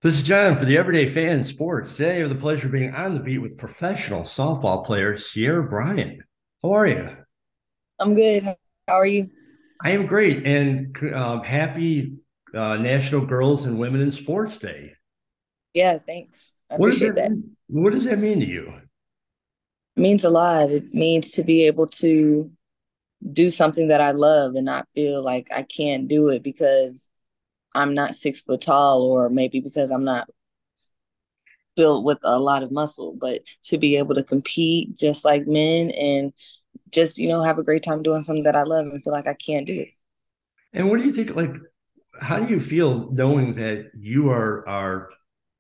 This is John for the Everyday Fan in Sports. Today, I have the pleasure of being on the beat with professional softball player Ciara Bryan. How are you? I'm good. How are you? I am great, and happy National Girls and Women in Sports Day. Yeah, thanks. I What does appreciate that that. mean? What does that mean to you? It means a lot. It means to be able to do something that I love and not feel like I can't do it because I'm not 6 foot tall or maybe because I'm not built with a lot of muscle, but to be able to compete just like men and just, have a great time doing something that I love and feel like I can't do it. And what do you think? Like, how do you feel knowing that you are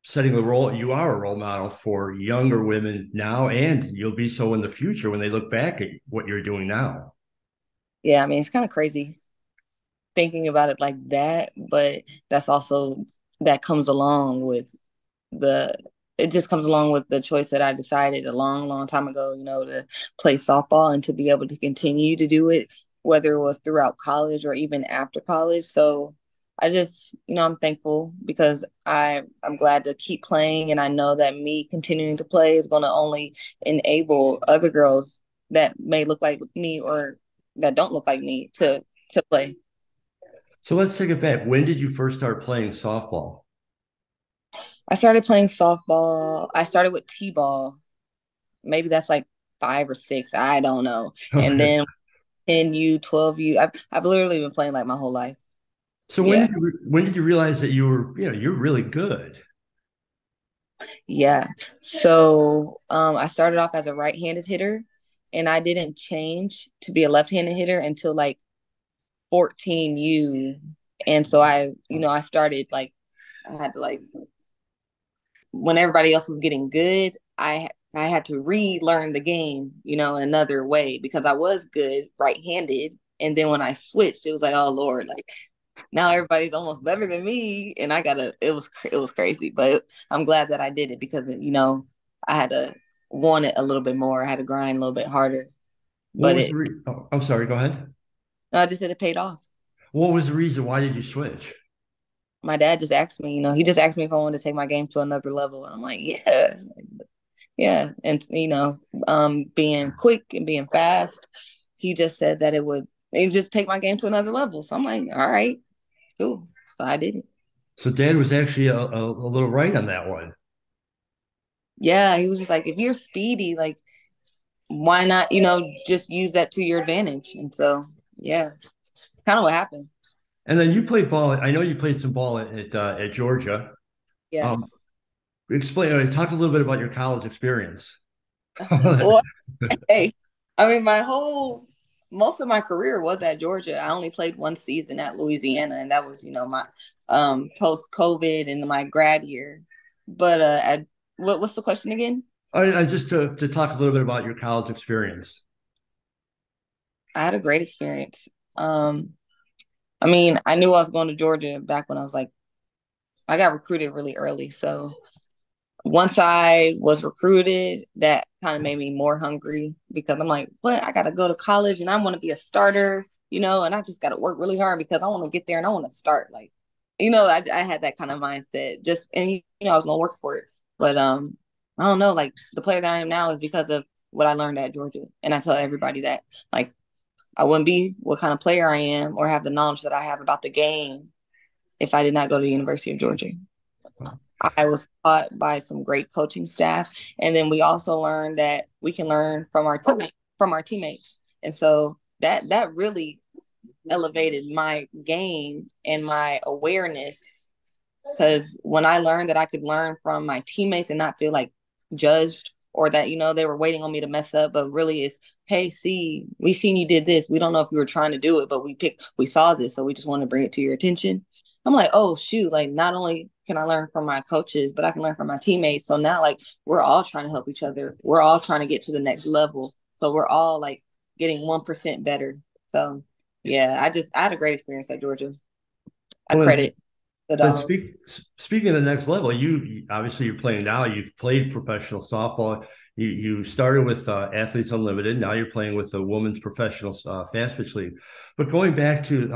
setting the role? You are a role model for younger women now, and you'll be so in the future when they look back at what you're doing now. Yeah, I mean, it's kind of crazy thinking about it like that, but that's also that comes along with the it just comes along with the choice that I decided a long, long time ago, to play softball and to be able to continue to do it, whether it was throughout college or even after college. So I just, I'm thankful because I'm glad to keep playing, and I know that me continuing to play is going to only enable other girls that may look like me or that don't look like me to play. So let's take it back. When did you first start playing softball? I started playing softball. I started with t-ball. Maybe that's like 5 or 6. I don't know. And Okay. then 10U, 12U. I've literally been playing like my whole life. So Yeah. when did you realize that you're really good? Yeah. So I started off as a right-handed hitter, and I didn't change to be a left-handed hitter until like 14U. And so I started like I had to like when everybody else was getting good, I had to relearn the game, in another way because I was good right-handed, and then when I switched, it was like, oh Lord, like now everybody's almost better than me, and I gotta. It was crazy, but I'm glad that I did it because I had to want it a little bit more. I had to grind a little bit harder, What but was oh, I'm sorry, go ahead. I just said it paid off. What was the reason? Why did you switch? My dad just asked me, he just asked me if I wanted to take my game to another level, and I'm like, yeah, yeah, and being quick and being fast, he just said that it would just take my game to another level. So I'm like, all right, cool. So I did it. So Dad was actually a little right on that one. Yeah, he was just like, if you're speedy, like why not, just use that to your advantage? And so yeah, it's kind of what happened. And then you played ball. I know you played some ball at Georgia. Yeah. Um, explain. Talk a little bit about your college experience. Well, hey, I mean, most of my career was at Georgia. I only played one season at Louisiana, and that was, my post COVID and my grad year. But what's the question again? I just to talk a little bit about your college experience. I had a great experience. Um, I mean, I knew I was going to Georgia back when I got recruited really early. So once I was recruited, that kind of made me more hungry because I'm like, what? I got to go to college and I want to be a starter, and I just got to work really hard because I want to get there and I want to start. Like, I had that kind of mindset just, and, I was going to work for it. But I don't know, like the player that I am now is because of what I learned at Georgia. And I tell everybody that, like, I wouldn't be what kind of player I am or have the knowledge that I have about the game if I did not go to the University of Georgia. I was taught by some great coaching staff, and then we also learned that we can learn from our teammates, and so that really elevated my game and my awareness because when I learned that I could learn from my teammates and not feel like judged or that, they were waiting on me to mess up, but really it's, hey, see, we seen you did this. We don't know if you were trying to do it, but we saw this. So we just want to bring it to your attention. I'm like, oh, shoot. Like, not only can I learn from my coaches, but I can learn from my teammates. So now, like, we're all trying to help each other. We're all trying to get to the next level. So we're all like getting 1% better. So yeah, I had a great experience at Georgia. I Well, credit the then dogs. speaking of the next level, you obviously you're playing now. You've played professional softball. You started with Athletes Unlimited. Now you're playing with the Women's Professional Fastpitch League. But going back to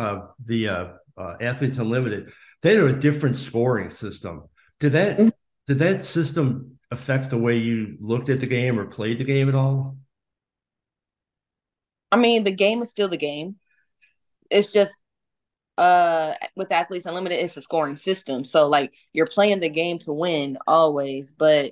the Athletes Unlimited, they had a different scoring system. Did that did that system affect the way you looked at the game or played the game at all? I mean, the game is still the game. It's just with Athletes Unlimited, it's a scoring system. So like you're playing the game to win always, but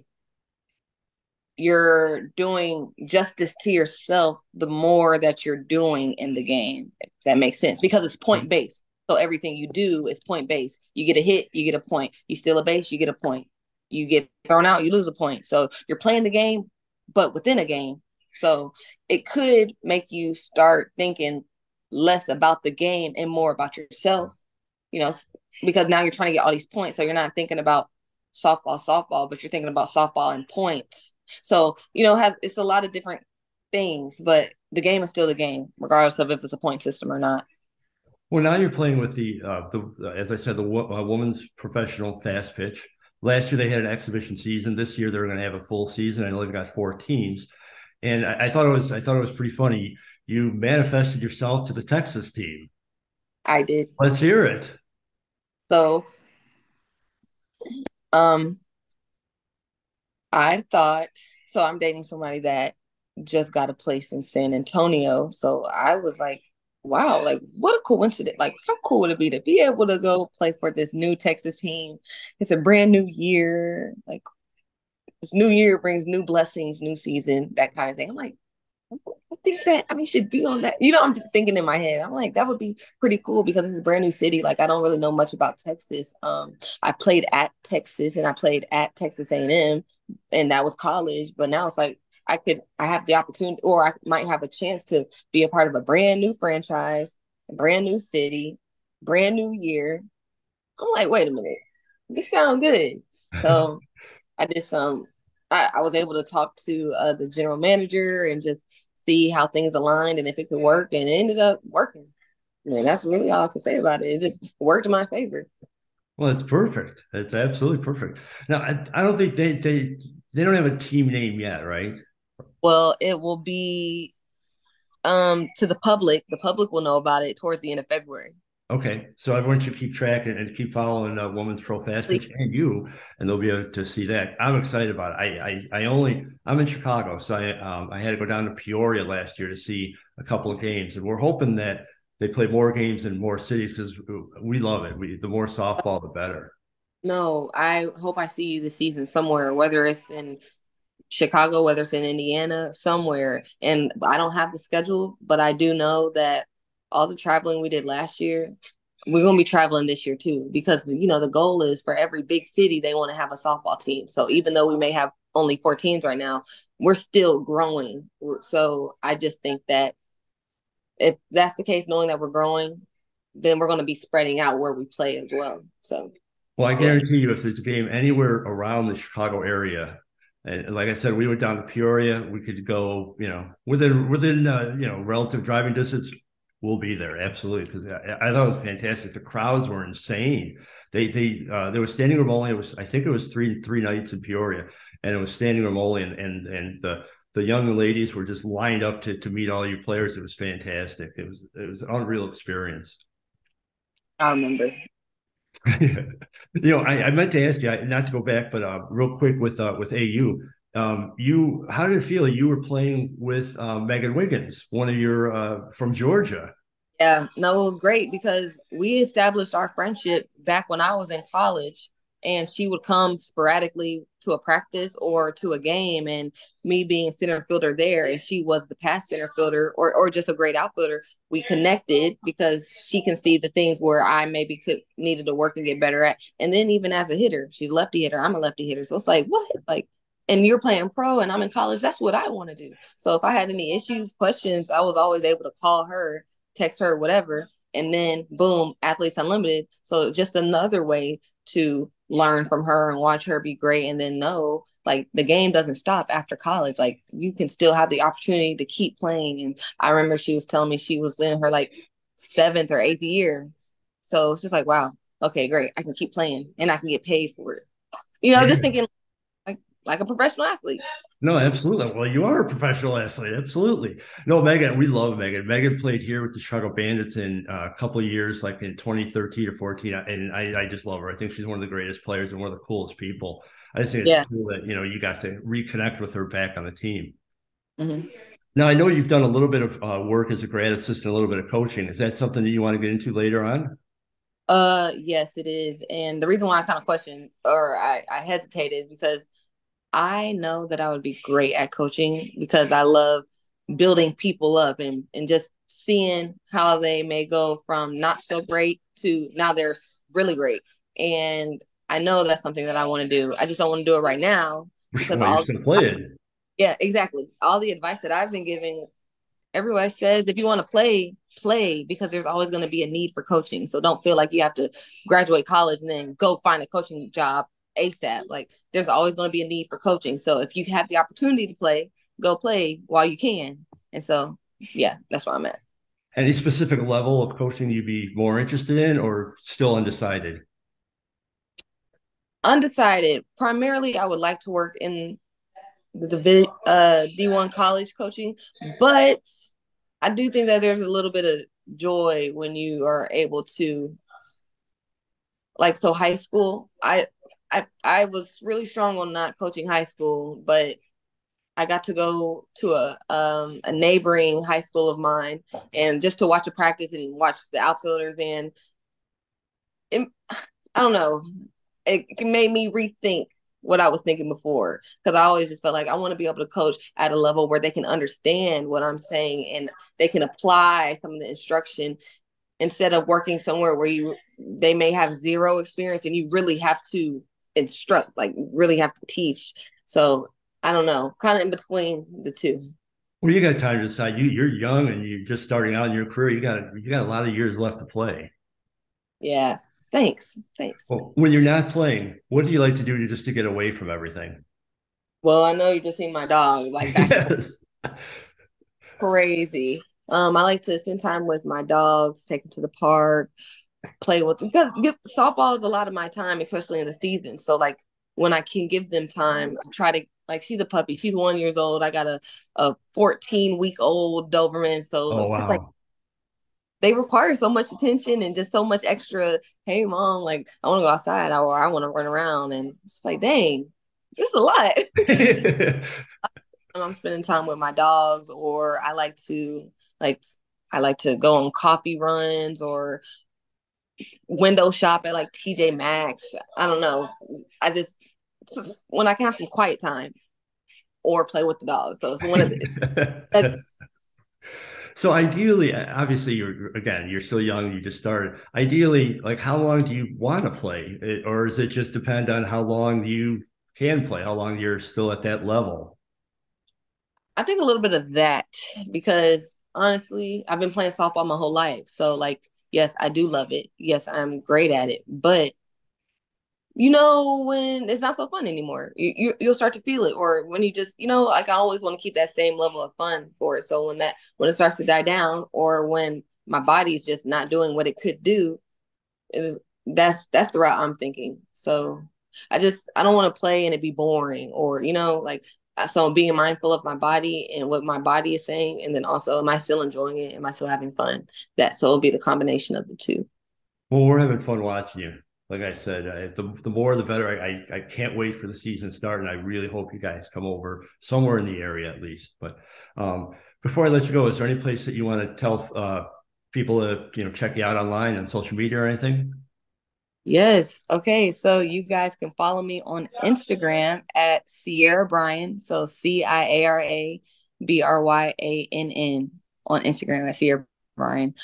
you're doing justice to yourself the more that you're doing in the game, if that makes sense, because it's point based. So everything you do is point based. You get a hit, you get a point. You steal a base, you get a point. You get thrown out, you lose a point. So you're playing the game, but within a game. So it could make you start thinking less about the game and more about yourself, you know, because now you're trying to get all these points. So you're not thinking about softball, but you're thinking about softball and points. So, it's a lot of different things, but the game is still the game, regardless of if it's a point system or not. Well, now you're playing with the as I said, the women's professional fast pitch. Last year they had an exhibition season. This year they're going to have a full season. I know they've got 4 teams, and I thought it was pretty funny. You manifested yourself to the Texas team. I did. Let's hear it. So, um, I thought so. I'm dating somebody that just got a place in San Antonio. So I was like, wow, like what a coincidence. Like, how cool would it be to be able to go play for this new Texas team? It's a brand new year. Like, this new year brings new blessings, new season, that kind of thing. I'm like, I think that I should be on that. I'm just thinking in my head. I'm like, that would be pretty cool because it's a brand new city. Like, I don't really know much about Texas. I played at Texas and I played at Texas A&M, and that was college. But now it's like I have the opportunity, or I might have a chance to be a part of a brand new franchise, a brand new city, brand new year. I'm like, wait a minute, this sounds good. So I did some. I was able to talk to the general manager and just see how things aligned and if it could work, and it ended up working. Man, that's really all I can say about it. It just worked in my favor. Well, it's perfect. It's absolutely perfect. Now, I don't think they don't have a team name yet, right? Well, it will be to the public. The public will know about it towards the end of February. Okay, so everyone should keep track and keep following Women's Pro Fast Pitch and you, and they'll be able to see that. I'm excited about it. I'm in Chicago, so I had to go down to Peoria last year to see a couple of games, and we're hoping that they play more games in more cities because we love it. The more softball, the better. No, I hope I see you this season somewhere, whether it's in Chicago, whether it's in Indiana, somewhere. And I don't have the schedule, but I do know that all the traveling we did last year, we're going to be traveling this year too, because, the goal is for every big city, they want to have a softball team. So even though we may have only 4 teams right now, we're still growing. So I just think that if that's the case, knowing that we're growing, then we're going to be spreading out where we play as well. So, Well, I yeah. guarantee you, if there's a game anywhere around the Chicago area, and like I said, we went down to Peoria, we could go, within relative driving distance. We'll be there absolutely because I thought it was fantastic. The crowds were insane. There was standing room only. It was I think it was three nights in Peoria, and it was standing room only, and the young ladies were just lined up to meet all you players. It was fantastic. It was an unreal experience. I remember. I meant to ask you, not to go back, but real quick with AU, you how did it feel? You were playing with Megan Wiggins, one of your from Georgia. Yeah, no, it was great because we established our friendship back when I was in college, and she would come sporadically to a practice or to a game, and me being center fielder there, and she was the past center fielder or just a great outfielder. We connected because she can see the things where I maybe could needed to work and get better at, and then even as a hitter, she's a lefty hitter, I'm a lefty hitter, so it's like what like. And you're playing pro and I'm in college, that's what I want to do. So if I had any issues, questions, I was always able to call her, text her, whatever. And then boom, Athletes Unlimited. So just another way to learn from her and watch her be great. And then know like the game doesn't stop after college. Like you can still have the opportunity to keep playing. And I remember she was telling me she was in her like 7th or 8th year. So it's just like, wow, okay, great. I can keep playing and I can get paid for it. Yeah. Just thinking like like a professional athlete. No, absolutely. Well, you are a professional athlete. Absolutely. No, Megan, we love Megan. Megan played here with the Chicago Bandits in a couple of years, like in 2013 or 14. And I just love her. I think she's one of the greatest players and one of the coolest people. I just think it's Yeah. cool that, you got to reconnect with her back on the team. Hmm. Now, I know you've done a little bit of work as a grad assistant, a little bit of coaching. Is that something that you want to get into later on? Yes, it is. And the reason why I kind of question or I hesitate is because I know that I would be great at coaching because I love building people up and just seeing how they may go from not so great to now they're really great. And I know that's something that I want to do. I just don't want to do it right now because Well, you're all, still playing. yeah, exactly. All the advice that I've been giving, everyone says if you want to play, play because there's always going to be a need for coaching. So don't feel like you have to graduate college and then go find a coaching job ASAP. Like there's always going to be a need for coaching. So if you have the opportunity to play, go play while you can. And so, yeah, that's where I'm at. Any specific level of coaching you'd be more interested in or still undecided? Undecided. Primarily, I would like to work in the D1 college coaching, but I do think that there's a little bit of joy when you are able to like so high school. I was really strong on not coaching high school, but I got to go to a neighboring high school of mine and just to watch a practice and watch the outfielders and it, I don't know, it made me rethink what I was thinking before because I always just felt like I want to be able to coach at a level where they can understand what I'm saying and they can apply some of the instruction instead of working somewhere where they may have zero experience and you really have to instruct, like really have to teach. So I don't know, kind of in between the two. Well, you got time to decide. You're young and you're just starting out in your career. You got a lot of years left to play. Yeah. Thanks. Well, when you're not playing, what do you like to do to get away from everything? Well, I know you just seen my dog. Like that's Yes. crazy. I like to spend time with my dogs, take them to the park, play with them. Softball is a lot of my time, especially in the season. So like when I can give them time, I try to like she's a puppy. She's 1 year old. I got a 14-week-old Doberman. So Oh it's just like wow. they require so much attention and just so much extra. Hey mom, like I want to go outside or I want to run around, and it's like dang, this is a lot. I'm spending time with my dogs, or like I like to go on coffee runs or window shop at like TJ Maxx. I don't know. I just when I can have some quiet time or play with the dogs. So it's one of the So ideally, obviously, you're still young. You just started. Ideally, like how long do you want to play, or does it just depend on how long you can play, how long you're still at that level? I think a little bit of that because honestly, I've been playing softball my whole life. So like, yes, I do love it. Yes, I'm great at it. But you know when it's not so fun anymore, you'll start to feel it, or when you just like I always want to keep that same level of fun for it. So when it starts to die down, or when my body's just not doing what it could do, is that's the route I'm thinking. So I don't want to play and it be boring, or like so being mindful of my body and what my body is saying, and then also am I still enjoying it? Am I still having fun? That so it'll be the combination of the two. Well, we're having fun watching you. Like I said, the more the better. I can't wait for the season to start, and I really hope you guys come over somewhere in the area at least. But before I let you go, is there any place that you want to tell people to check you out online and social media or anything? Yes. Okay. So you guys can follow me on Instagram at Ciara Bryan. So CiaraBryann on Instagram at Ciara Bryan.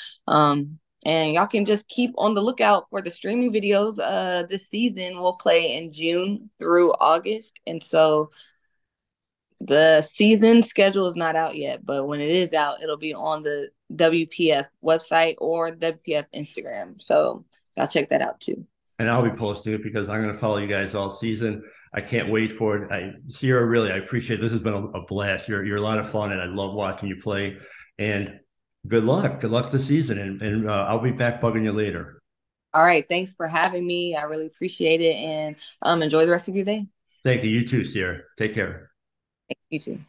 And y'all can just keep on the lookout for the streaming videos. This season will play in June through August. And so the season schedule is not out yet, but when it is out, it'll be on the WPF website or WPF Instagram. So I'll check that out too. And I'll be posting it because I'm going to follow you guys all season. I can't wait for it. Ciara, really, I appreciate it. This has been a blast. You're a lot of fun, and I love watching you play. And good luck. Good luck this season, and I'll be back bugging you later. All right. Thanks for having me. I really appreciate it. And enjoy the rest of your day. Thank you. You too, Ciara. Take care. You too.